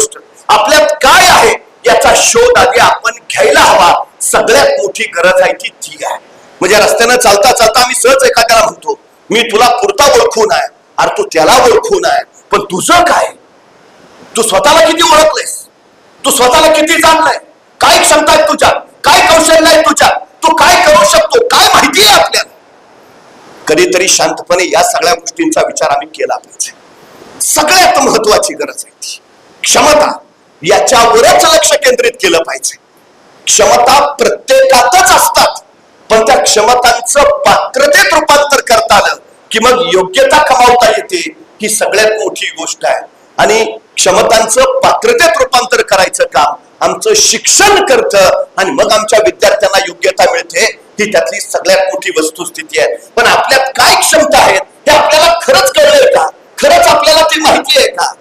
गोष्ट आपल्यात काय आहे याचा शोध आधी आपण घ्यायला हवा. सगळ्यात मोठी गरज आहे ती आहे. म्हणजे रस्त्यानं चालता चालता आम्ही सहज एखाद्याला म्हणतो मी तुला पुरता ओळखून आहे, अरे तू त्याला ओळखून आहे, पण तुझं काय? तू स्वतःला किती ओळखलंयस? तू स्वतःला किती जाणलंय? काय क्षमता आहे तुझ्यात? काय कौशल्य आहे तुझ्यात? तू काय करू शकतो? काय माहिती आहे आपल्याला? कधीतरी शांतपणे या सगळ्या गोष्टींचा विचार आम्ही केला पाहिजे. सगळ्यात महत्वाची गरज आहे ती क्षमता. याच्यावरच लक्ष केंद्रित केलं पाहिजे. क्षमता प्रत्येकातच असतात, पण त्या क्षमतांचं पात्रतेत रूपांतर करता आलं की मग योग्यता कमावता येते. ही सगळ्यात मोठी गोष्ट आहे. आणि क्षमतांचं पात्रतेत रूपांतर करायचं काम आमचं शिक्षण करतं आणि मग आमच्या विद्यार्थ्यांना योग्यता मिळते. ही त्यातली सगळ्यात मोठी वस्तुस्थिती आहे. पण आपल्यात काय क्षमता आहेत हे आपल्याला खरंच कळलंय का? खरंच आपल्याला ती माहिती आहे का?